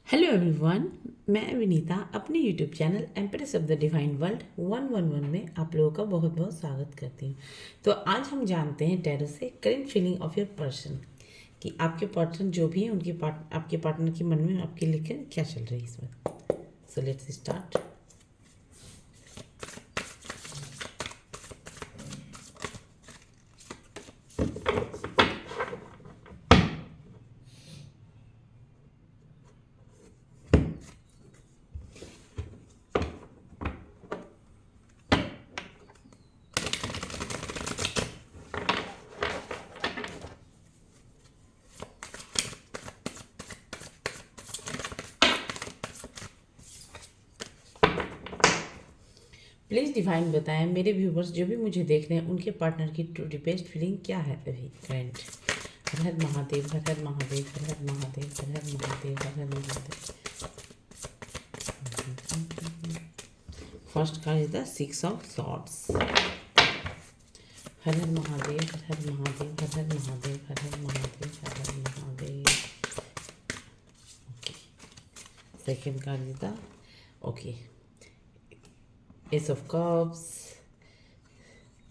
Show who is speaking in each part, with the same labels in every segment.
Speaker 1: Hello everyone, मैं विनीता अपने YouTube channel empress of the divine world 111 में आप लोगों का बहुत बहुत स्वागत करती हूँ। तो आज हम जानते हैं टैरो से current feeling of your person कि आपके पार्टनर जो भी है उनके आपके पार्टनर के मन में आपके लेकर क्या चल रही है इस वक्त। So let's start. Please divine बताएं मेरे व्यूवर्स जो भी मुझे देख रहे हैं उनके पार्टनर की ट्रू डीपेस्ट फीलिंग क्या है अभी current. Her her Mahadev, her her Mahadev, her her Mahadev, her her Mahadev, her her Mahadev. First card is the 6 of swords. Her her Mahadev, her her Mahadev, her her Mahadev, her her Mahadev, her her Mahadev. Okay, second card is the okay S of cups.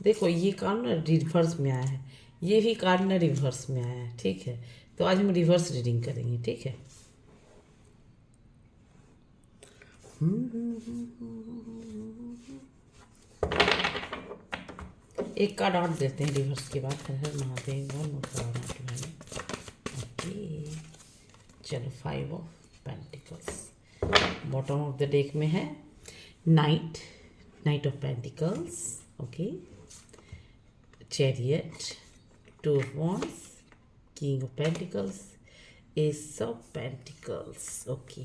Speaker 1: देखो ये card ना reverse में आया है, ये भी card ना reverse में आया है। ठीक है, तो आज हम रिवर्स रीडिंग करेंगे। ठीक है, एक कार्ड और देते हैं रिवर्स के बाद। हर हर महादेव, वन मोर कार्ड भाई। ओके, चलो 5 of pentacles bottom of the deck में है। Night of pentacles. Okay, chariot, 2 of wands, king of pentacles, S of pentacles. Okay,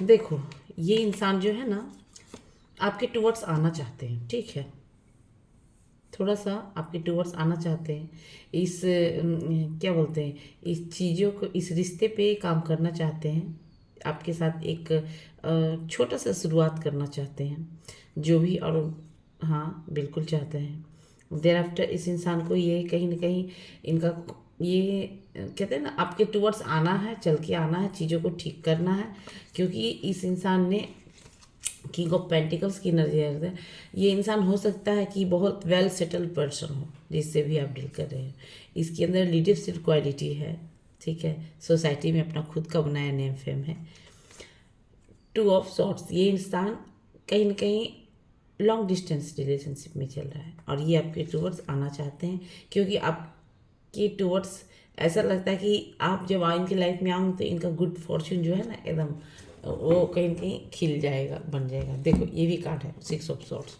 Speaker 1: देखो ये इंसान जो है ना आपके टुवर्ड्स आना चाहते हैं। ठीक है, थोड़ा सा आपके टुवर्ड्स आना चाहते हैं। इस क्या बोलते हैं, इस चीज़ों को, इस रिश्ते पे काम करना चाहते हैं। आपके साथ एक छोटा सा शुरुआत करना चाहते हैं जो भी, और हाँ बिल्कुल चाहते हैं। देर आफ्टर इस इंसान को ये कहीं ना कहीं इनका ये कहते हैं ना आपके टुवर्ड्स आना है, चल के आना है, चीज़ों को ठीक करना है। क्योंकि इस इंसान ने किंग ऑफ पेंटिकल्स की एनर्जी है। ये इंसान हो सकता है कि बहुत वेल सेटल्ड पर्सन हो जिससे भी आप डील कर रहे हैं। इसके अंदर लीडरशिप क्वालिटी है। ठीक है, सोसाइटी में अपना खुद का बनाया नेम फेम है। 2 ऑफ सॉर्ड्स, ये इंसान कहीं ना कहीं लॉन्ग डिस्टेंस रिलेशनशिप में चल रहा है और ये आपके टुवर्ड्स आना चाहते हैं। क्योंकि आपके टुवर्ड्स ऐसा लगता है कि आप जब इनकी लाइफ में आओगे तो इनका गुड फॉर्च्यून जो है ना एकदम वो कहीं ना कहीं खिल जाएगा, बन जाएगा। देखो ये भी कार्ड है 6 ऑफ सॉर्ड्स।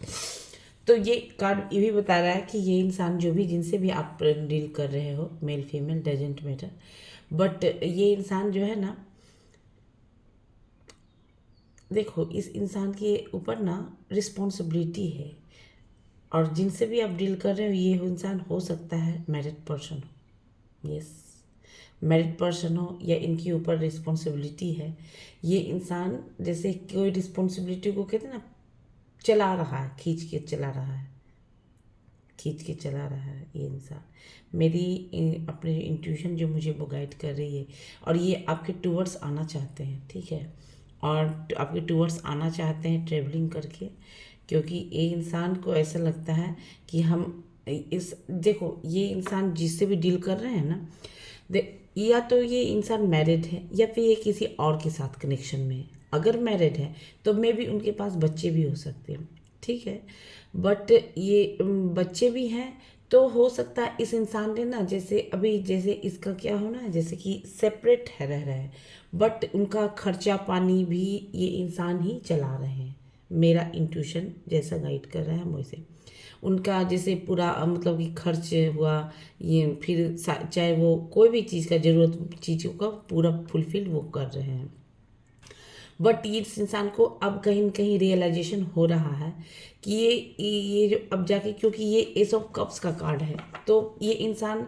Speaker 1: तो ये कार्ड ये भी बता रहा है कि ये इंसान जो भी, जिनसे भी आप डील कर रहे हो, male female doesn't matter, but ये इंसान जो है ना, देखो इस इंसान के ऊपर ना रिस्पॉन्सिबिलिटी है। और जिनसे भी आप डील कर रहे हो ये इंसान हो सकता है मैरिड पर्सन हो। यस, मैरिड पर्सन हो या इनके ऊपर रिस्पॉन्सिबिलिटी है। ये इंसान जैसे कोई रिस्पॉन्सिबिलिटी को कहते हैं ना, चला रहा है, खींच के चला रहा है, खींच के चला रहा है ये इंसान। मेरी अपनी इंट्यूशन जो मुझे वो गाइड कर रही है। और ये आपके टूवर्ड्स आना चाहते हैं। ठीक है, और आपके टूवर्ड्स आना चाहते हैं ट्रेवलिंग करके। क्योंकि ये इंसान को ऐसा लगता है कि हम इस, देखो ये इंसान जिससे भी डील कर रहे हैं ना, या तो ये इंसान मैरिड है या फिर ये किसी और के साथ कनेक्शन में है। अगर मैरिड है तो मे भी उनके पास बच्चे भी हो सकते हैं। ठीक है, बट ये बच्चे भी हैं तो हो सकता है इस इंसान ने ना, जैसे अभी जैसे इसका क्या होना है, जैसे कि सेपरेट है, रह रहा है, बट उनका खर्चा पानी भी ये इंसान ही चला रहे हैं। मेरा इंट्यूशन जैसा गाइड कर रहा है वैसे उनका जैसे पूरा मतलब कि खर्च हुआ, ये फिर चाहे वो कोई भी चीज़ का ज़रूरत चीज़ों का पूरा फुलफिल वो कर रहे हैं। बट इस इंसान को अब कहीं न कहीं रियलाइजेशन हो रहा है कि ये जो अब जाके, क्योंकि ये एस ऑफ कप्स का कार्ड है, तो ये इंसान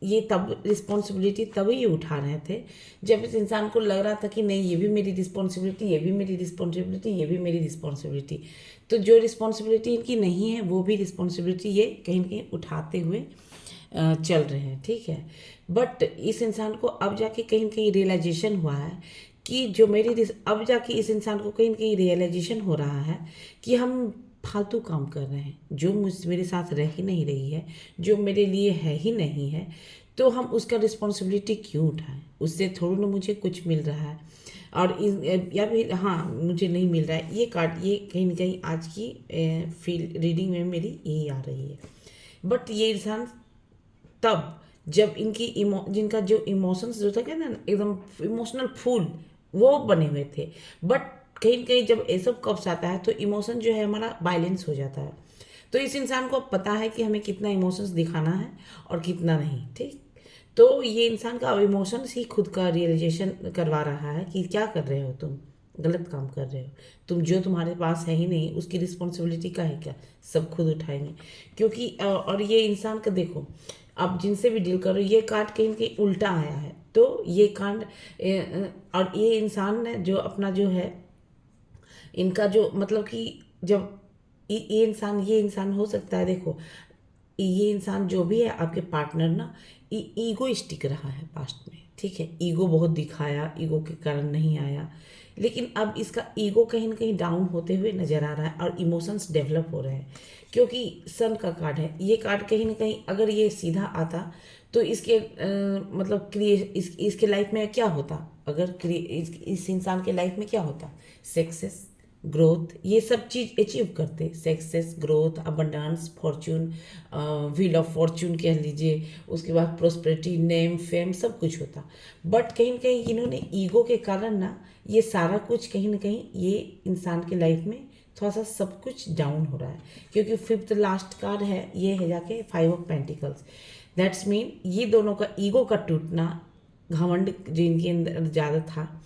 Speaker 1: ये तब रिस्पॉन्सिबिलिटी तभी ये उठा रहे थे जब इस इंसान को लग रहा था कि नहीं ये भी मेरी रिस्पॉन्सिबिलिटी, ये भी मेरी रिस्पॉन्सिबिलिटी, ये भी मेरी रिस्पॉन्सिबिलिटी। तो जो रिस्पॉन्सिबिलिटी इनकी नहीं है वो भी रिस्पॉन्सिबिलिटी ये कहीं ना कहीं उठाते हुए चल रहे हैं, ठीक है। बट इस इंसान को अब जाके कहीं न कहीं रियलाइजेशन हुआ है कि जो अब जाके इस इंसान को कहीं न कहीं रियलाइजेशन हो रहा है कि हम फालतू काम कर रहे हैं, जो मेरे साथ रह ही नहीं रही है, जो मेरे लिए है ही नहीं है, तो हम उसका रिस्पॉन्सिबिलिटी क्यों उठाएं? उससे थोड़ा ना मुझे कुछ मिल रहा है, और या फिर हाँ मुझे नहीं मिल रहा है। ये कार्ड ये कहीं ना कहीं आज की फील रीडिंग में मेरी यही आ रही है। बट ये इंसान तब जब जिनका जो इमोशंस जो था, कहते हैं ना एकदम इमोशनल फूल, वो बने हुए थे। बट कहीं न कहीं जब ये सब कब्स आता है तो इमोशन जो है हमारा बैलेंस हो जाता है। तो इस इंसान को अब पता है कि हमें कितना इमोशंस दिखाना है और कितना नहीं, ठीक। तो ये इंसान का अब इमोशंस ही खुद का रियलाइजेशन करवा रहा है कि क्या कर रहे हो तुम, गलत काम कर रहे हो तुम, जो तुम्हारे पास है ही नहीं उसकी रिस्पॉन्सिबिलिटी का है क्या, सब खुद उठाएंगे। क्योंकि और ये इंसान का देखो, अब जिनसे भी डील करो, ये कार्ड कहीं न कहीं उल्टा आया है। तो ये कांड और ये इंसान ने जो अपना जो है, इनका जो मतलब कि जब ये इंसान हो सकता है, देखो ये इंसान जो भी है आपके पार्टनर ना, ईगोइस्टिक रहा है पास्ट में, ठीक है। ईगो बहुत दिखाया, ईगो के कारण नहीं आया, लेकिन अब इसका ईगो कहीं ना कहीं डाउन होते हुए नजर आ रहा है और इमोशंस डेवलप हो रहे हैं। क्योंकि सन का कार्ड है, ये कार्ड कहीं ना कहीं अगर ये सीधा आता तो इसके मतलब इसके लाइफ में क्या होता, अगर इस इंसान के लाइफ में क्या होता, सक्सेस, ग्रोथ, ये सब चीज़ अचीव करते, success, growth, abundance, Fortune, wheel of Fortune कह लीजिए, उसके बाद प्रोस्पेरिटी, नेम, फेम, सब कुछ होता। बट कहीं ना कहीं इन्होंने ईगो के कारण ना ये सारा कुछ कहीं ना कहीं ये इंसान के लाइफ में थोड़ा सा सब कुछ डाउन हो रहा है। क्योंकि फिफ्थ लास्ट कार्ड है, ये है जाके 5 ऑफ पेंटिकल्स। दैट्स मीन ये दोनों का ईगो का टूटना, घमंड जो इनके अंदर ज़्यादा था,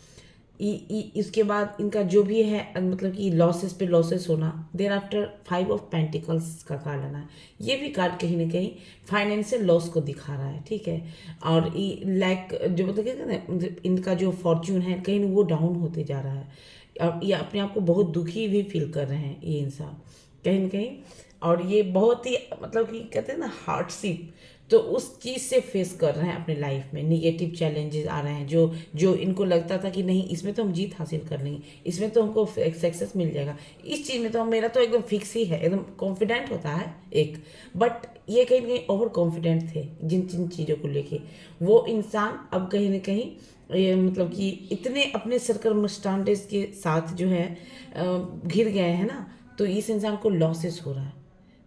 Speaker 1: इसके बाद इनका जो भी है मतलब कि लॉसेस पे लॉसेस होना, देर आफ्टर 5 ऑफ पेंटिकल्स का कार्ड आना, ये भी कार्ड कहीं ना कहीं फाइनेंशियल लॉस को दिखा रहा है, ठीक है। और लाइक जो मतलब कहते हैं ना, इनका जो फॉर्च्यून है कहीं वो डाउन होते जा रहा है, और ये अपने आप को बहुत दुखी भी फील कर रहे हैं ये इंसान कहीं ना कहीं। और ये बहुत ही मतलब कि कहते हैं ना हार्डशिप, तो उस चीज़ से फेस कर रहे हैं अपने लाइफ में, निगेटिव चैलेंजेस आ रहे हैं, जो जो इनको लगता था कि नहीं इसमें तो हम जीत हासिल कर लेंगे, इसमें तो हमको सक्सेस मिल जाएगा, इस चीज़ में तो मेरा तो एकदम फिक्स ही है, एकदम कॉन्फिडेंट होता है एक। बट ये कहीं ना कहीं ओवर कॉन्फिडेंट थे जिन जिन चीज़ों को लेके, वो इंसान अब कहीं ना कहीं ये मतलब कि इतने अपने सर्कमस्टांसेस के साथ जो है घिर गए हैं ना, तो इस इंसान को लॉसेस हो रहा है,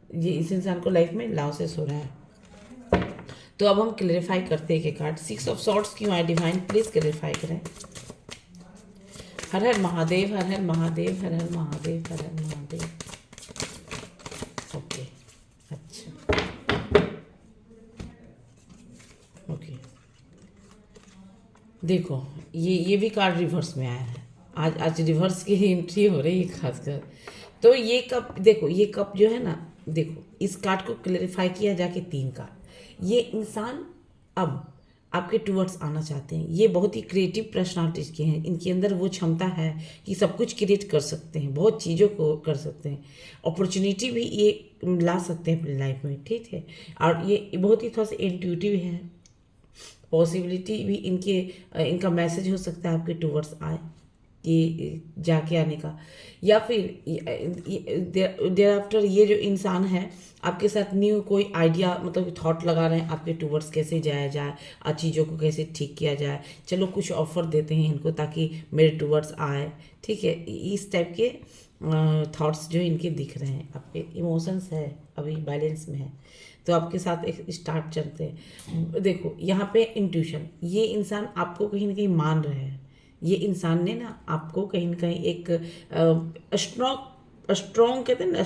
Speaker 1: ये इस इंसान को लाइफ में लॉसेस हो रहा है। तो अब हम क्लेरिफाई करते हैं कि कार्ड 6 ऑफ सॉर्ट्स क्यों आए, डिवाइन प्लीज क्लेरिफाई करें। हर हर महादेव, हर हर महादेव, हर हर महादेव, हर हर महादेव। ओके, अच्छा, ओके। देखो ये भी कार्ड रिवर्स में आया है, आज रिवर्स की एंट्री हो रही है खासकर। तो ये कप देखो, ये कप जो है ना, देखो इस कार्ड को क्लेरिफाई किया जाके 3 कार्ड, ये इंसान अब आपके टूवर्ड्स आना चाहते हैं। ये बहुत ही क्रिएटिव पर्सनालिटीज के हैं, इनके अंदर वो क्षमता है कि सब कुछ क्रिएट कर सकते हैं, बहुत चीज़ों को कर सकते हैं, अपॉर्चुनिटी भी ये ला सकते हैं अपनी लाइफ में, ठीक है। और ये बहुत ही थोड़ा सा इंट्यूटिव है, पॉसिबिलिटी भी इनका मैसेज हो सकता है आपके टूवर्ड्स आए कि जाके आने का, या फिर देर आफ्टर ये जो इंसान है आपके साथ न्यू कोई आइडिया मतलब थॉट लगा रहे हैं आपके टूवर्ड्स, कैसे जाया जाए और चीज़ों को कैसे ठीक किया जाए, चलो कुछ ऑफर देते हैं इनको ताकि मेरे टूवर्ड्स आए, ठीक है। इस टाइप के थॉट्स जो इनके दिख रहे हैं, आपके इमोशंस है अभी बैलेंस में है, तो आपके साथ एक स्टार्ट चलते हैं। देखो यहाँ पे इंट्यूशन, ये इंसान आपको कहीं ना कहीं मान रहे हैं, ये इंसान ने ना आपको कहीं ना कहीं एक स्ट्रॉन्ग कहते हैं ना,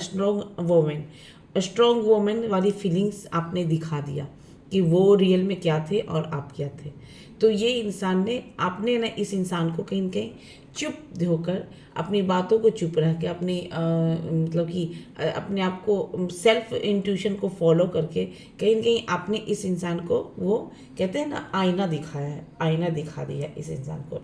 Speaker 1: स्ट्रॉन्ग वोमेन वाली फीलिंग्स आपने दिखा दिया कि वो रियल में क्या थे और आप क्या थे। तो ये इंसान ने आपने ना इस इंसान को कहीं ना कहीं चुप होकर अपनी बातों को चुप रह के अपनी मतलब कि अपने आप को सेल्फ इंट्यूशन को फॉलो करके कहीं ना कहीं आपने इस इंसान को वो कहते हैं ना आईना दिखाया है, आईना दिखा दिया इस इंसान को।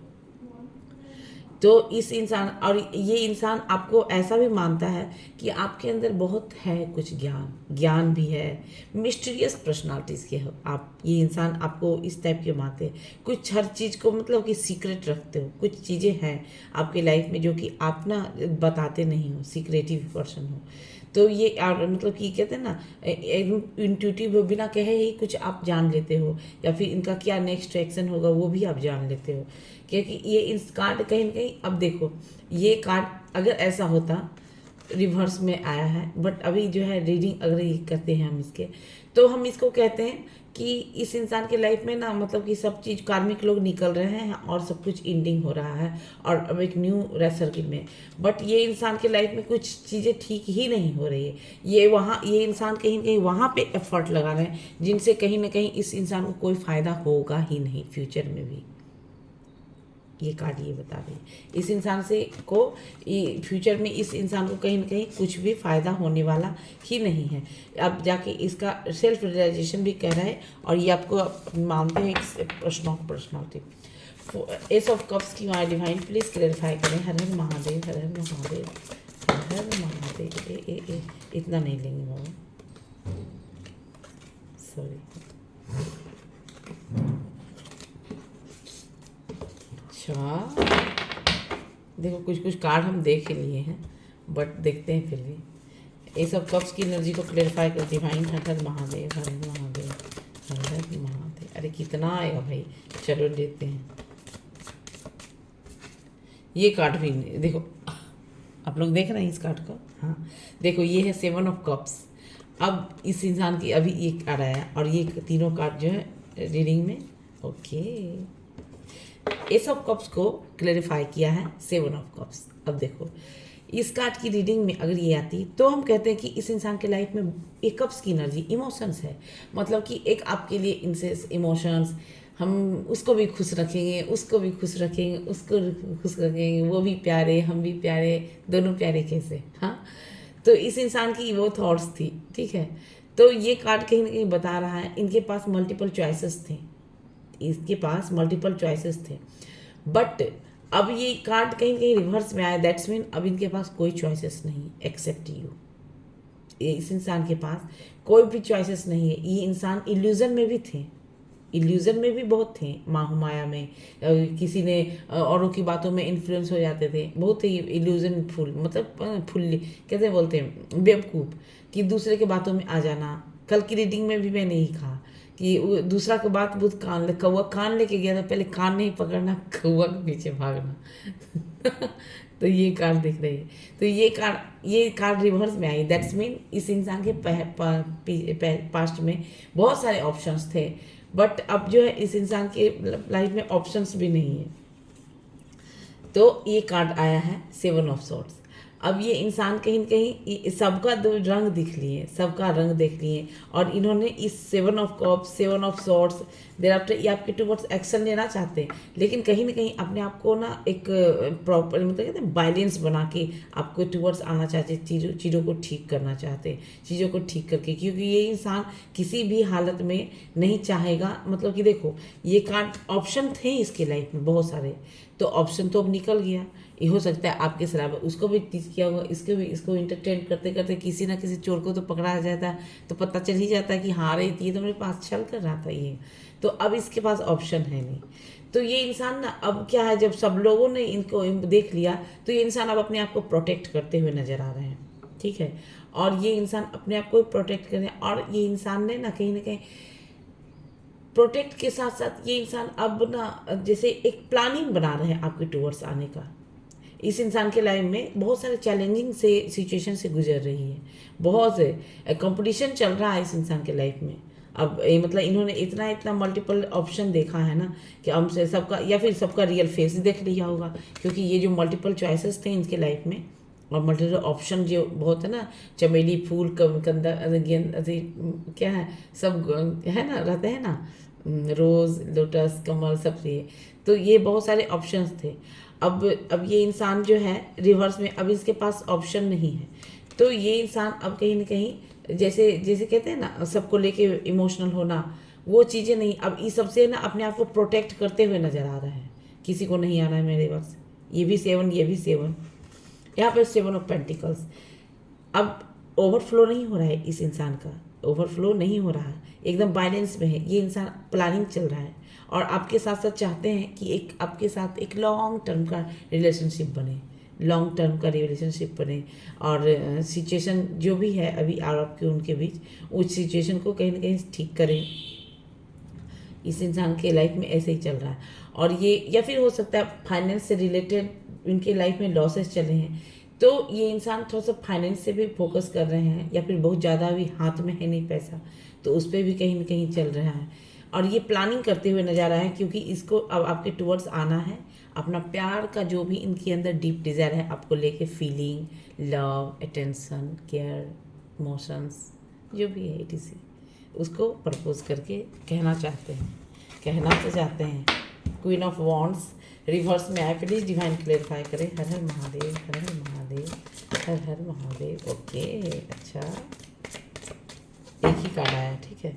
Speaker 1: तो इस इंसान, और ये इंसान आपको ऐसा भी मानता है कि आपके अंदर बहुत है कुछ ज्ञान भी है, मिस्टीरियस पर्सनालिटीज़ के हो आप। ये इंसान आपको इस टाइप के मानते हैं, कुछ हर चीज़ को मतलब कि सीक्रेट रखते हो, कुछ चीज़ें हैं आपकी लाइफ में जो कि आप ना बताते नहीं हो, सीक्रेटिव पर्सन हो। तो ये और मतलब कि कहते हैं ना, इंट्यूटिव हो, बिना कहे ही कुछ आप जान लेते हो, या फिर इनका क्या नेक्स्ट एक्शन होगा वो भी आप जान लेते हो। क्योंकि ये इस कार्ड कहीं ना कहीं, अब देखो ये कार्ड अगर ऐसा होता रिवर्स में आया है, बट अभी जो है रीडिंग अगर ये करते हैं हम इसके, तो हम इसको कहते हैं कि इस इंसान के लाइफ में ना मतलब कि सब चीज़ कार्मिक लोग निकल रहे हैं और सब कुछ एंडिंग हो रहा है और अब एक न्यू सर्किल में। बट ये इंसान के लाइफ में कुछ चीज़ें ठीक ही नहीं हो रही है। ये इंसान कहीं ना कहीं वहाँ पे एफर्ट लगा रहे हैं जिनसे कहीं ना कहीं इस इंसान को कोई फ़ायदा होगा ही नहीं फ्यूचर में भी। ये कार्ड ये बता रही है इस इंसान से को फ्यूचर में इस इंसान को कहीं ना कहीं कुछ भी फ़ायदा होने वाला ही नहीं है। अब जाके इसका सेल्फ रियलाइजेशन भी कह रहा है, और ये आपको मानते हैं एक पर्सनॉलिटी। एस ऑफ कप्स की माय डिवाइन प्लीज क्लैरिफाई करें। हर हर महादेव, हर हर महादेव, हर हर महादेव। ए इतना नहीं लेंगे बाबा, सॉरी। अच्छा, देखो कुछ कुछ कार्ड हम देख लिए हैं, बट देखते हैं फिर भी। ये सब कप्स की एनर्जी को क्लेरिफाई कर डिवाइन। हर हर महादेव, हर हर महादेव, हर हर महादेव। अरे कितना आएगा भाई, चलो लेते हैं। ये कार्ड भी देखो, आप लोग देख रहे हैं इस कार्ड को। हाँ देखो, ये है 7 ऑफ कप्स। अब इस इंसान की अभी ये कार्ड आया, और ये तीनों कार्ड जो है रीडिंग में ओके एस ऑफ कप्स को क्लेरिफाई किया है 7 ऑफ कप्स। अब देखो इस कार्ड की रीडिंग में अगर ये आती तो हम कहते हैं कि इस इंसान के लाइफ में एक कप्स की एनर्जी इमोशंस है। मतलब कि एक आपके लिए इनसे इमोशंस, हम उसको भी खुश रखेंगे, उसको भी खुश रखेंगे, उसको खुश रखेंगे, वो भी प्यारे, हम भी प्यारे, दोनों प्यारे कैसे। हाँ, तो इस इंसान की वो थॉट्स थी, ठीक है। तो ये कार्ड कहीं ना कहीं बता रहा है इनके पास मल्टीपल चॉइसेस थे, इसके पास मल्टीपल चॉइसेस थे, बट अब ये कार्ड कहीं कहीं रिवर्स में आया। दैट्स मीन अब इनके पास कोई चॉइसेस नहीं एक्सेप्ट यू। इस इंसान के पास कोई भी चॉइसेस नहीं है। ये इंसान इल्यूजन में भी थे, इल्यूजन में भी बहुत थे, माया में किसी ने औरों की बातों में इन्फ्लुएंस हो जाते थे, बहुत ही इल्यूजन फुल, मतलब फुल्ली कैसे बोलते हैं, बेवकूफ़, कि दूसरे के बातों में आ जाना। कल की रीडिंग में भी मैंने ही कहा कि दूसरा के बात बुध कौवा कान लेके गया था, पहले कान नहीं पकड़ना, कौवा के पीछे भागना। तो ये कार्ड दिख रही है। तो ये कार्ड रिवर्स में आई। दैट्स मीन इस इंसान के पास्ट में बहुत सारे ऑप्शंस थे, बट अब जो है इस इंसान के लाइफ में ऑप्शंस भी नहीं है। तो ये कार्ड आया है 7 ऑफ सॉर्ड्स। अब ये इंसान कहीं न कहीं सबका दो रंग दिख लिए, सबका रंग देख लिए, और इन्होंने इस 7 of cups, 7 of swords there after ये आपके टुवर्ड्स एक्शन लेना चाहते हैं, लेकिन कहीं ना कहीं अपने आप को ना एक प्रॉपर मतलब कहते हैं बैलेंस बना के आपको टुवर्ड्स आना चाहते, चीज़ों को ठीक करना चाहते, चीज़ों को ठीक करके, क्योंकि ये इंसान किसी भी हालत में नहीं चाहेगा। मतलब कि देखो ये कार्ड ऑप्शन थे इसके लाइफ में बहुत सारे, तो ऑप्शन तो अब निकल गया। ये हो सकता है आपके शराब उसको भी टीच किया होगा, इसको इंटरटेन करते करते किसी ना किसी चोर को तो पकड़ा जाता है, तो पता चल ही जाता है कि हाँ रे ये तो मेरे पास छल कर रहा था ये। तो अब इसके पास ऑप्शन है नहीं। तो ये इंसान ना अब क्या है, जब सब लोगों ने इनको देख लिया तो ये इंसान अब अपने आप को प्रोटेक्ट करते हुए नजर आ रहे हैं, ठीक है। और ये इंसान अपने आप को प्रोटेक्ट कर रहे हैं, और ये इंसान ने ना कहीं प्रोटेक्ट के साथ साथ ये इंसान अब ना जैसे एक प्लानिंग बना रहे हैं आपके टूवर्ड्स आने का। इस इंसान के लाइफ में बहुत सारे चैलेंजिंग से सिचुएशन से गुजर रही है, बहुत से कंपटीशन चल रहा है इस इंसान के लाइफ में। अब मतलब इन्होंने इतना मल्टीपल ऑप्शन देखा है ना कि हमसे सबका या फिर सबका रियल फेस देख लिया होगा, क्योंकि ये जो मल्टीपल चॉइसेस थे इनके लाइफ में और मल्टीपल ऑप्शन जो बहुत है ना, चमेली फूल कंदा गेंद क्या है सब है ना, रहते हैं ना, रोज़ लोटस कमल सब ये, तो ये बहुत सारे ऑप्शंस थे। अब ये इंसान जो है रिवर्स में, अब इसके पास ऑप्शन नहीं है। तो ये इंसान अब कहीं ना कहीं जैसे जैसे कहते हैं ना सबको लेके इमोशनल होना, वो चीज़ें नहीं, अब इस सबसे ना अपने आप को प्रोटेक्ट करते हुए नज़र आ रहा है। किसी को नहीं आना है मेरे पास, ये भी 7, ये भी 7, यहाँ पे 7 ऑफ पेंटिकल्स। अब ओवरफ्लो नहीं हो रहा है इस इंसान का, ओवरफ्लो नहीं हो रहा है, एकदम बैलेंस में है। ये इंसान प्लानिंग चल रहा है और आपके साथ साथ चाहते हैं कि एक आपके साथ एक लॉन्ग टर्म का रिलेशनशिप बने, लॉन्ग टर्म का रिलेशनशिप बने। और सिचुएशन जो भी है अभी आपके उनके बीच, उस सिचुएशन को कहीं ना कहीं ठीक करें। इस इंसान के लाइफ में ऐसे ही चल रहा है। और ये या फिर हो सकता है फाइनेंस से रिलेटेड इनके लाइफ में लॉसेस चले हैं, तो ये इंसान थोड़ा सा फाइनेंस से भी फोकस कर रहे हैं, या फिर बहुत ज़्यादा भी हाथ में है नहीं पैसा, तो उस पर भी कहीं ना कहीं चल रहा है। और ये प्लानिंग करते हुए नजर आया है, क्योंकि इसको अब आपके टुवर्ड्स आना है। अपना प्यार का जो भी इनके अंदर डीप डिज़ायर है आपको लेके, feeling, love, attention, care, emotions, जो भी है इसी, उसको प्रपोज करके कहना चाहते हैं, कहना तो चाहते हैं। क्वीन ऑफ वॉन्ड्स रिवर्स में आए, प्लीज डिवाइन क्लेरिफाई करें। हर हर महादेव, हर हर महादेव, हर हर महादेव। ओके, अच्छा, एक ही कार्ड आया, ठीक है,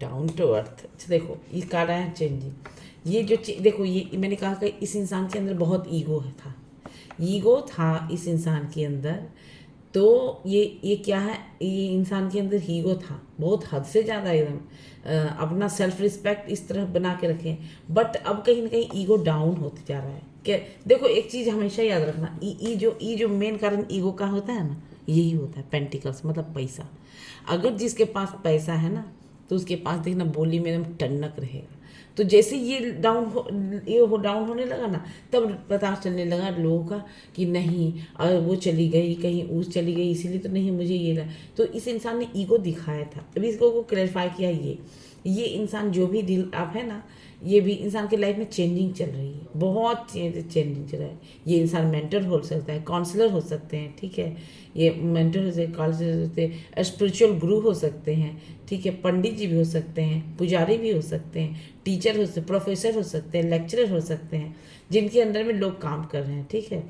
Speaker 1: डाउन टू अर्थ। अच्छा देखो, ये कार्ड आया चेंजिंग। ये जो देखो, ये मैंने कहा कि इस इंसान के अंदर बहुत ईगो था, ईगो था इस इंसान के अंदर। तो ये क्या है, ये इंसान के अंदर ईगो था बहुत हद से ज़्यादा, एकदम अपना सेल्फ रिस्पेक्ट इस तरह बना के रखें। बट अब कहीं ना कहीं ईगो डाउन होते जा रहा है। क्या देखो, एक चीज़ हमेशा याद रखना, ई जो मेन कारण ईगो का होता है ना, यही होता है पेंटिकल्स, मतलब पैसा। अगर जिसके पास पैसा है ना, तो उसके पास देखना बोली में एकदम टन्नक रहेगा। तो जैसे ये डाउन होने लगा ना, तब पता चलने लगा लोगों का कि नहीं, वो चली गई कहीं, उस चली गई, इसीलिए तो नहीं मुझे ये लगा। तो इस इंसान ने ईगो दिखाया था। अभी इसको को क्लैरिफाई किया, ये इंसान जो भी डील आप है ना, ये भी इंसान के लाइफ में चेंजिंग चल रही है, बहुत चेंजिंग चल रहा है। ये इंसान मेंटर हो सकता है, काउंसलर हो सकते हैं, ठीक है, ये मेंटर हो सकते हैं, काउंसलर हो सकते हैं, स्पिरिचुअल गुरु हो सकते हैं, ठीक है, पंडित जी भी हो सकते हैं, पुजारी भी हो सकते हैं, टीचर हो सकते, प्रोफेसर हो सकते हैं, लेक्चरर हो सकते हैं, जिनके अंदर में लोग काम कर रहे हैं, ठीक है।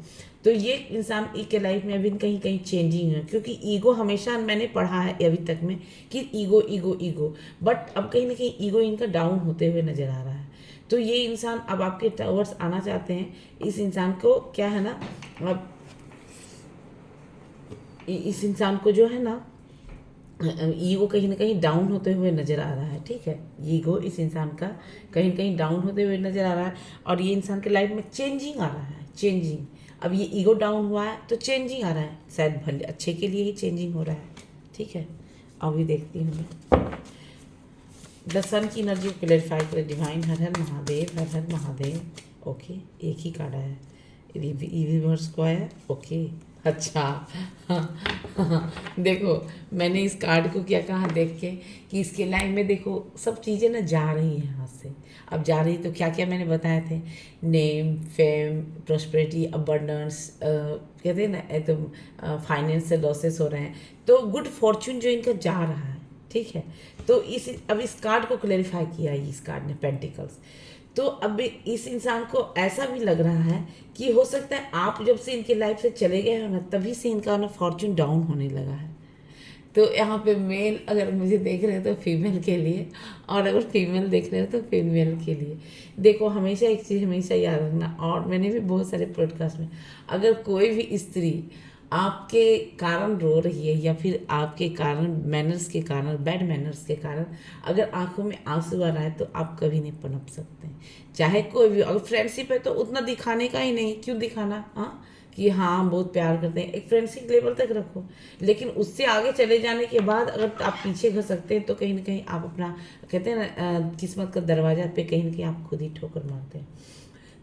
Speaker 1: तो ये इंसान के लाइफ में अभी कहीं कहीं चेंजिंग है, क्योंकि ईगो हमेशा मैंने पढ़ा है अभी तक में कि ईगो ईगो ईगो, बट अब कहीं ना कहीं ईगो इनका डाउन होते हुए नजर आ रहा है। तो ये इंसान अब आपके टवर्ड्स आना चाहते हैं। इस इंसान को क्या है ना, अब इस इंसान को जो है ना, ईगो कहीं ना कहीं डाउन होते हुए नज़र आ रहा है, ठीक है। ईगो इस इंसान का कहीं ना कहीं डाउन होते हुए नज़र आ रहा है, और ये इंसान के लाइफ में चेंजिंग आ रहा है, चेंजिंग। अब ये ईगो डाउन हुआ है तो चेंजिंग आ रहा है, शायद भले अच्छे के लिए ही चेंजिंग हो रहा है, ठीक है। अभी देखती हूँ मैं द सन की एनर्जी को क्लैरिफाई करें डिवाइन। हर हर महादेव, हर हर महादेव। ओके, एक ही कार्ड आया, रिवर्स को आया, ओके, अच्छा। देखो, मैंने इस कार्ड को क्या कहा देख के, कि इसके लाइन में देखो सब चीज़ें ना जा रही हैं हाथ से। अब जा रही तो क्या क्या मैंने बताए थे, नेम, फेम, प्रोस्पेरिटी, अबंडेंस, कहते हैं ना एकदम, फाइनेंस से लॉसेस हो रहे हैं, तो गुड फॉर्चून जो इनका जा रहा है, ठीक है। तो अब इस कार्ड को क्लैरिफाई किया इस कार्ड ने, पेंटिकल्स। तो अब इस इंसान को ऐसा भी लग रहा है कि हो सकता है आप जब से इनके लाइफ से चले गए हो ना, तभी से इनका ना फॉर्चून डाउन होने लगा है। तो यहाँ पे मेल अगर मुझे देख रहे हो तो फीमेल के लिए, और अगर फीमेल देख रहे हो तो फीमेल के लिए। देखो, हमेशा एक चीज़ हमेशा याद रखना, और मैंने भी बहुत सारे पॉडकास्ट में, अगर कोई भी स्त्री आपके कारण रो रही है, या फिर आपके कारण मैनर्स के कारण, बैड मैनर्स के कारण अगर आंखों में आंसू आ रहा है, तो आप कभी नहीं पनप सकते। चाहे कोई भी, अगर फ्रेंडशिप है तो उतना दिखाने का ही नहीं, क्यों दिखाना, हाँ, कि हाँ हम बहुत प्यार करते हैं, एक फ्रेंडशिप लेवल तक रखो। लेकिन उससे आगे चले जाने के बाद अगर आप पीछे घस सकते हैं, तो कहीं ना कहीं आप अपना, कहते हैं ना, किस्मत का दरवाजा पे कहीं ना कहीं आप खुद ही ठोकर मारते हैं।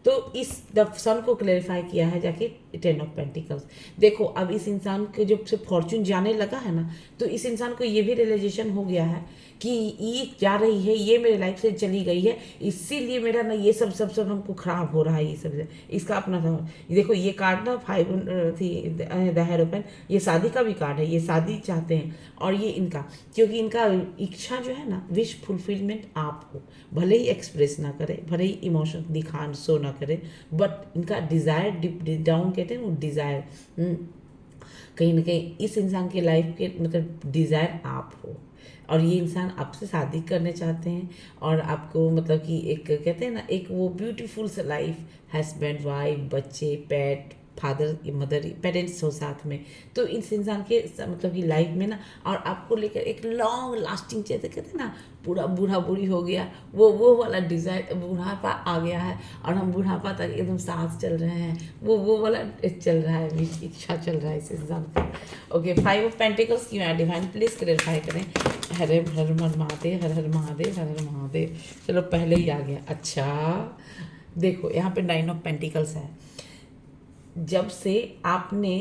Speaker 1: तो इस द सन को क्लैरिफाई किया है जाके 10 ऑफ पेंटिकल्स। देखो, अब इस इंसान के जब से फॉर्चून जाने लगा है ना, तो इस इंसान को ये भी रियलाइजेशन हो गया है कि ये जा रही है, ये मेरे लाइफ से चली गई है, इसीलिए मेरा ना ये सब हमको खराब हो रहा है, ये सब इसका अपना था। देखो, ये कार्ड ना 5 थी, द हेरोपेन, ये शादी का भी कार्ड है, ये शादी चाहते हैं, और ये इनका, क्योंकि इनका इच्छा जो है ना, विश फुलफिलमेंट आप हो, भले ही एक्सप्रेस ना करे, भले ही इमोशन दिखा शो ना करे, बट इनका डिज़ायर डिप डाउन, कहते हैं वो डिज़ायर, कहीं ना कहीं इस इंसान के लाइफ के मतलब डिज़ायर आप हो। और ये इंसान आपसे शादी करने चाहते हैं और आपको मतलब कि एक कहते हैं ना, एक वो ब्यूटीफुल सा लाइफ, हस्बैंड वाइफ बच्चे पेट फादर मदर पेरेंट्स हो साथ में, तो इस इंसान के मतलब कि लाइफ में ना, और आपको लेकर एक लॉन्ग लास्टिंग, जैसे कहते हैं ना पूरा बूढ़ा बूढ़ी हो गया, वो वाला डिज़ायर, बुढ़ापा आ गया है और हम बुढ़ापा तक एकदम साथ चल रहे हैं, वो वाला चल रहा है, इच्छा चल रहा है इस इंसान का। ओके, 5 ऑफ पेंटिकल्स क्यों है डिवाइन, प्लीज़ क्लेरिफाई करें। हर हर महादेव, हर हर महादेव, हर हर महादेव। चलो पहले ही आ गया। अच्छा देखो यहाँ पे 9 ऑफ पेंटिकल्स है। जब से आपने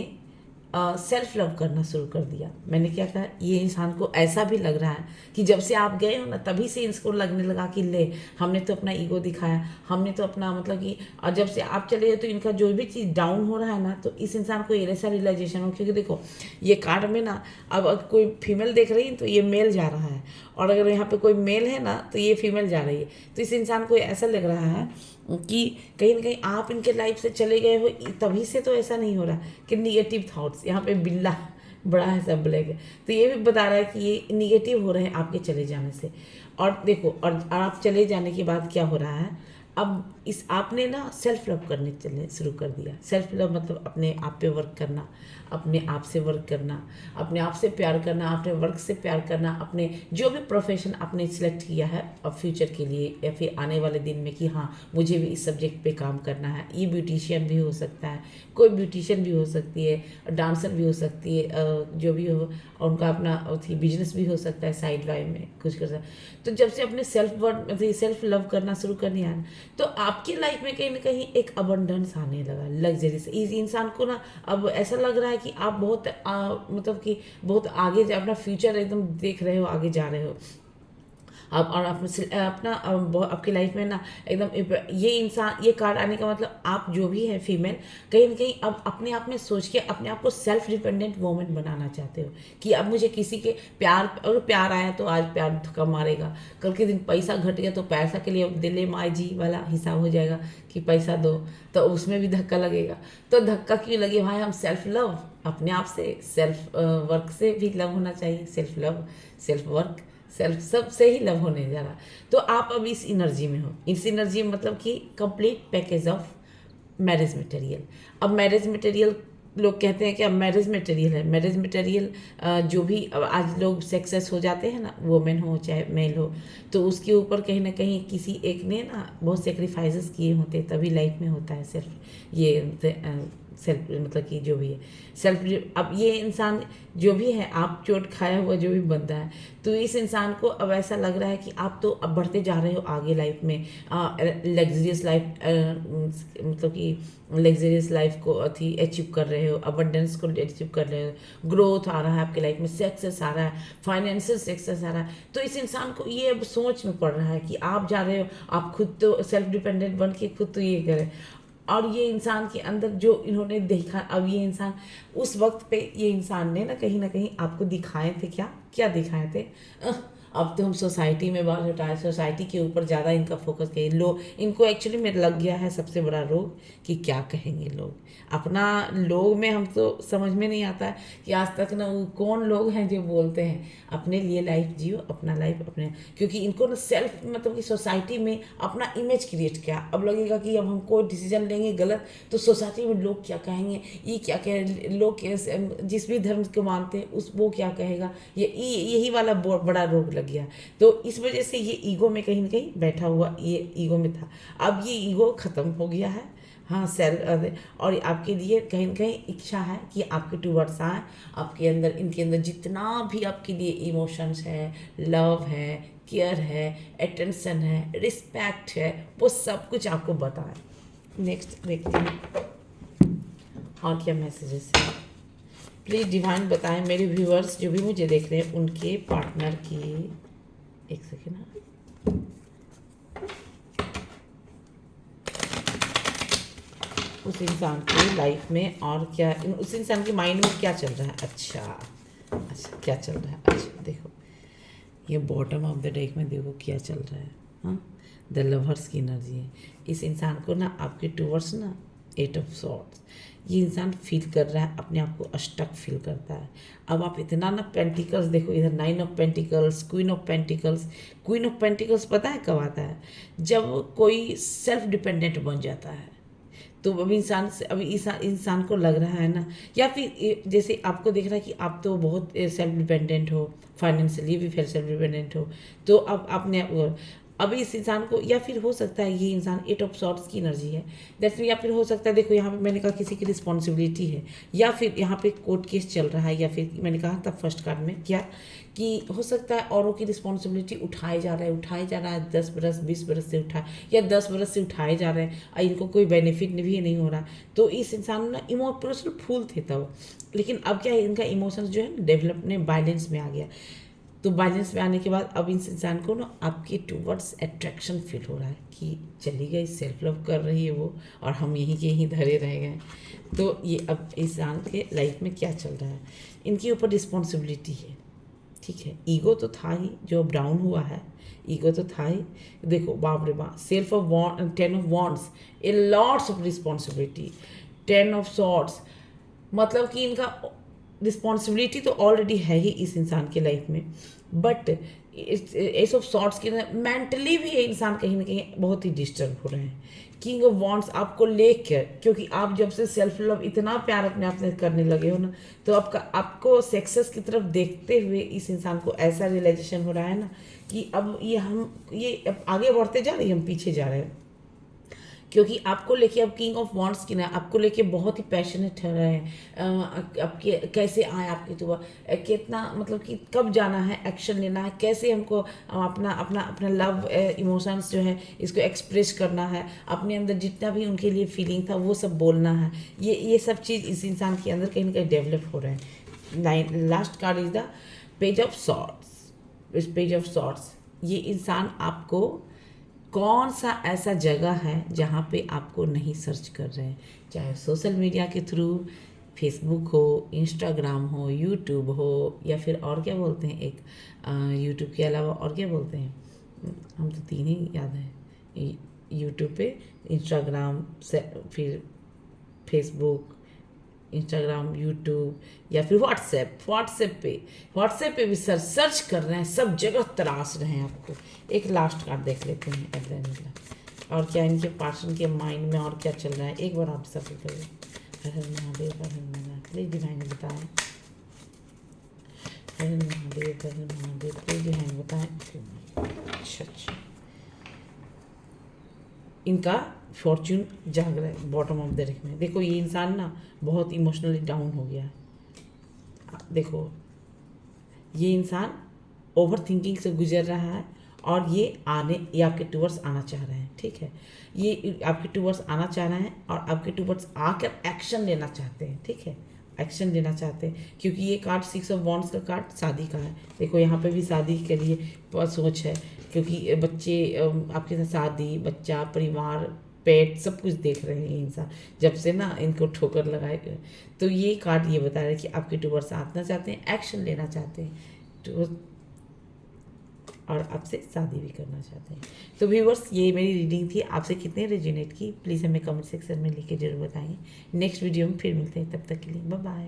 Speaker 1: सेल्फ लव करना शुरू कर दिया, मैंने क्या कहा, ये इंसान को ऐसा भी लग रहा है कि जब से आप गए हो ना, तभी से इसको लगने लगा कि ले हमने तो अपना ईगो दिखाया, हमने तो अपना मतलब कि, और जब से आप चले गए तो इनका जो भी चीज़ डाउन हो रहा है ना, तो इस इंसान को ऐसा रियलाइजेशन हो, क्योंकि देखो ये कार्ड में ना, अब कोई फीमेल देख रही है तो ये मेल जा रहा है, और अगर यहाँ पे कोई मेल है ना तो ये फीमेल जा रही है। तो इस इंसान को ऐसा लग रहा है कि कहीं ना कहीं आप इनके लाइफ से चले गए हो, तभी से तो ऐसा नहीं हो रहा कि निगेटिव थॉट्स, यहाँ पे बिल्ला बड़ा है सब ब्लैक है, तो ये भी बता रहा है कि ये निगेटिव हो रहे हैं आपके चले जाने से। और देखो, और आप चले जाने के बाद क्या हो रहा है, अब इस आपने ना सेल्फ लव करने चले शुरू कर दिया। सेल्फ लव मतलब अपने आप पे वर्क करना, अपने आप से वर्क करना, अपने आप से प्यार करना, अपने वर्क से प्यार करना, अपने जो भी प्रोफेशन आपने सिलेक्ट किया है अब फ्यूचर के लिए या फिर आने वाले दिन में कि हाँ मुझे भी इस सब्जेक्ट पे काम करना है। ये ब्यूटिशियन भी हो सकता है, कोई ब्यूटिशियन भी हो सकती है, डांसर भी हो सकती है, जो भी हो, और उनका अपना बिजनेस भी हो सकता है साइड लाइन में कुछ कर सकता है। तो जब से अपने सेल्फ लव करना शुरू करने आया, तो आपकी लाइफ में कहीं ना कहीं एक अबंडेंस आने लगा, लग्जरी से। इस इंसान को ना अब ऐसा लग रहा है कि आप बहुत मतलब कि बहुत आगे अपना फ्यूचर एकदम देख रहे हो, आगे जा रहे हो आप, और अपना आपकी लाइफ में ना एकदम ये इंसान, ये कार्ड आने का मतलब आप जो भी है फीमेल, कहीं ना कहीं अब अपने आप में सोच के अपने आप को सेल्फ डिपेंडेंट वोमेन बनाना चाहते हो कि अब मुझे किसी के प्यार, अगर प्यार आया तो आज प्यार धक्का मारेगा, कल के दिन पैसा घट गया तो पैसा के लिए दिले माई जी वाला हिसाब हो जाएगा कि पैसा दो, तो उसमें भी धक्का लगेगा। तो धक्का क्यों लगे भाई, हम सेल्फ लव, अपने आप से सेल्फ वर्क से भी लव होना चाहिए, self love self work self सब से ही लव होने जा रहा। तो आप अब इस एनर्जी में हो, इस एनर्जी में मतलब कि complete package of marriage material. अब मैरिज मटेरियल लोग कहते हैं कि अब मैरिज मटेरियल है, मैरिज मटेरियल जो भी अब आज लोग सक्सेस हो जाते हैं ना, वुमेन हो चाहे मेल हो, तो उसके ऊपर कहीं ना कहीं किसी एक ने ना बहुत सेक्रीफाइसेस किए होते, तभी लाइफ में होता है सेल्फ ये सेल्फ मतलब कि जो भी है सेल्फ। अब ये इंसान जो भी है, आप चोट खाया हुआ जो भी बंदा है, तो इस इंसान को अब ऐसा लग रहा है कि आप तो अब बढ़ते जा रहे हो आगे लाइफ में, लग्जरियस लाइफ मतलब कि लग्जरियस लाइफ को अचीव कर रहे हो, अबंडेंस को अचीव कर रहे हो, ग्रोथ आ रहा है आपके लाइफ में, सक्सेस आ रहा है, फाइनेंशियल सक्सेस आ रहा है। तो इस इंसान को ये अब सोच में पड़ रहा है कि आप जा रहे हो, आप खुद तो सेल्फ डिपेंडेंट बन के खुद तो ये करें। और ये इंसान के अंदर जो इन्होंने देखा, अब ये इंसान उस वक्त पे ये इंसान ने ना कहीं आपको दिखाए थे, क्या क्या दिखाए थे, अब तो हम सोसाइटी में बात उठाए, सोसाइटी के ऊपर ज़्यादा इनका फोकस किया, लोग इनको एक्चुअली में लग गया है सबसे बड़ा रोग कि क्या कहेंगे लोग अपना। लोग में हम तो समझ में नहीं आता है कि आज तक ना वो कौन लोग हैं जो बोलते हैं अपने लिए लाइफ जियो, अपना लाइफ अपने, क्योंकि इनको ना सेल्फ मतलब कि सोसाइटी में अपना इमेज क्रिएट किया। अब लगेगा कि अब हम कोई डिसीजन लेंगे गलत तो सोसाइटी में लोग क्या कहेंगे, ये क्या कहे, लोग जिस भी धर्म को मानते हैं उस वो क्या कहेगा, यही वाला बड़ा रोग लग गया। तो इस वजह से ये ईगो में कहीं ना कहीं बैठा हुआ, ये ईगो में था, अब ये ईगो ख़त्म हो गया है। हाँ और आपके लिए कहीं ना कहीं इच्छा है कि आपके टूवर्ड्स आए, आपके अंदर इनके अंदर जितना भी आपके लिए इमोशंस है, लव है, केयर है, अटेंशन है, रिस्पेक्ट है, वो सब कुछ आपको बताएं। नेक्स्ट देखते हैं और क्या मैसेजेस है। प्लीज़ डिवाइन बताएं मेरे व्यूअर्स जो भी मुझे देख रहे हैं उनके पार्टनर की, एक सेकेंड, उस इंसान की लाइफ में और क्या, उस इंसान के माइंड में क्या चल रहा है। अच्छा क्या चल रहा है, अच्छा देखो ये बॉटम ऑफ द डेक में देखो क्या चल रहा है। हाँ, द लवर्स की एनर्जी है। इस इंसान को ना आपके टूवर्ड्स ना 8 ऑफ सॉर्ड्स, ये इंसान फील कर रहा है, अपने आप को स्टक फील करता है। अब आप इतना ना पेंटिकल्स देखो, इधर 9 of pentacles, queen of pentacles. Queen of pentacles पता है कब आता है? जब कोई सेल्फ डिपेंडेंट बन जाता है। तो अभी इंसान को लग रहा है ना, या फिर जैसे आपको दिख रहा है कि आप तो बहुत सेल्फ डिपेंडेंट हो, फाइनेंशियली भी फिर सेल्फ डिपेंडेंट हो, तो अब आपने अभी इस इंसान को, या फिर हो सकता है ये इंसान 8 ऑफ सॉर्ट्स की एनर्जी है, दैट्स मीन, या फिर हो सकता है देखो यहाँ पे मैंने कहा किसी की रिस्पॉन्सिबिलिटी है, या फिर यहाँ पे कोर्ट केस चल रहा है, या फिर मैंने कहा था फर्स्ट कार्ड में क्या कि हो सकता है औरों की रिस्पॉन्सिबिलिटी उठाए जा रहा है 10 बरस 20 बरस से उठा, या 10 बरस से उठाए जा रहे हैं और इनको कोई बेनिफिट भी नहीं हो रहा। तो इस इंसान ना इमोशनल फूल थे तब, लेकिन अब क्या है, इनका इमोशंस जो है डेवलप ने बैलेंस में आ गया। तो बैलेंस में आने के बाद अब इस इंसान को ना आपके टूवर्ड्स अट्रैक्शन फील हो रहा है कि चली गई, सेल्फ लव कर रही है वो, और हम यहीं के यहीं धरे रह गए। तो ये अब इंसान के लाइफ में क्या चल रहा है, इनके ऊपर रिस्पॉन्सिबिलिटी है, ठीक है। ईगो तो था ही, जो अब डाउन हुआ है, ईगो तो था ही। देखो बाप रे बाप, self of 10 of wands, A lots of responsibility, 10 of swords, मतलब कि इनका रिस्पॉन्सिबिलिटी तो ऑलरेडी है ही इस इंसान के लाइफ में, बट एस ऑफ सॉर्ट्स के मेंटली भी ये इंसान कहीं ना कहीं बहुत ही डिस्टर्ब हो रहे हैं। किंग ऑफ वॉन्ड्स आपको लेकर, क्योंकि आप जब से सेल्फ लव इतना प्यार अपने आप में करने लगे हो ना, तो आपको सक्सेस की तरफ देखते हुए इस इंसान को ऐसा रियलाइजेशन हो रहा है ना कि अब ये अब आगे बढ़ते जा रहे हैं, हम पीछे जा रहे हैं। क्योंकि आपको लेके अब किंग ऑफ वॉन्ड्स की ना, आपको लेके बहुत ही पैशनेट हो रहे हैं। आपके कैसे आए आपके तो कितना, मतलब कि कब जाना है, एक्शन लेना है, कैसे हमको अपना अपना अपना लव इमोशंस जो है इसको एक्सप्रेस करना है, अपने अंदर जितना भी उनके लिए फीलिंग था वो सब बोलना है। ये सब चीज़ इस इंसान के अंदर कहीं ना कहीं डेवलप हो रहे हैं। Last card is the page of swords. इस पेज ऑफ सॉर्ड्स ये इंसान आपको कौन सा ऐसा जगह है जहाँ पे आपको नहीं सर्च कर रहे हैं, चाहे सोशल मीडिया के थ्रू, फेसबुक हो, इंस्टाग्राम हो, यूट्यूब हो, या फिर और क्या बोलते हैं एक यूट्यूब के अलावा और क्या बोलते हैं, हम तो 3 ही याद है, यूट्यूब पे, इंस्टाग्राम से, फिर फेसबुक, इंस्टाग्राम, यूट्यूब, या फिर व्हाट्सएप पे भी सर्च कर रहे हैं, सब जगह तलाश रहे हैं आपको। एक लास्ट कार्ड देख लेते हैं एग्जाम, और क्या इनके पर्सन के माइंड में और क्या चल रहा है, एक बार आप सफल करिए। हर हर महादेव, हर हर महादेव, प्लीज डिवाइन बताएं। हर हर महादेव, प्लीज डिवाइन बताएं। अच्छा, इनका फॉर्च्यून जाग रहा है बॉटम ऑफ द डेक में। देखो ये इंसान ना बहुत इमोशनली डाउन हो गया है। देखो ये इंसान ओवर थिंकिंग से गुजर रहा है, और ये आपके टूवर्ड्स आना चाह रहे हैं, ठीक है। ये आपके टूवर्ड्स आना चाह रहे हैं, और आपके टूवर्ड्स आकर एक्शन लेना चाहते हैं, ठीक है, एक्शन लेना चाहते हैं। क्योंकि ये कार्ड 6 ऑफ वॉन्ड्स का कार्ड शादी का है। देखो यहाँ पे भी शादी के लिए सोच है, क्योंकि बच्चे आपके साथ, शादी, बच्चा, परिवार, पेट, सब कुछ देख रहे हैं इंसान जब से ना इनको ठोकर लगाए। तो ये कार्ड ये बता रहा है कि आपके टूवर्ड्स आना चाहते हैं, एक्शन लेना चाहते हैं, और आपसे शादी भी करना चाहते हैं। तो व्यूअर्स, ये मेरी रीडिंग थी। आपसे कितने रेजोनेट की प्लीज़ हमें कमेंट सेक्शन में लिख के जरूर बताएंगे। नेक्स्ट वीडियो में फिर मिलते हैं, तब तक के लिए बाय बाय।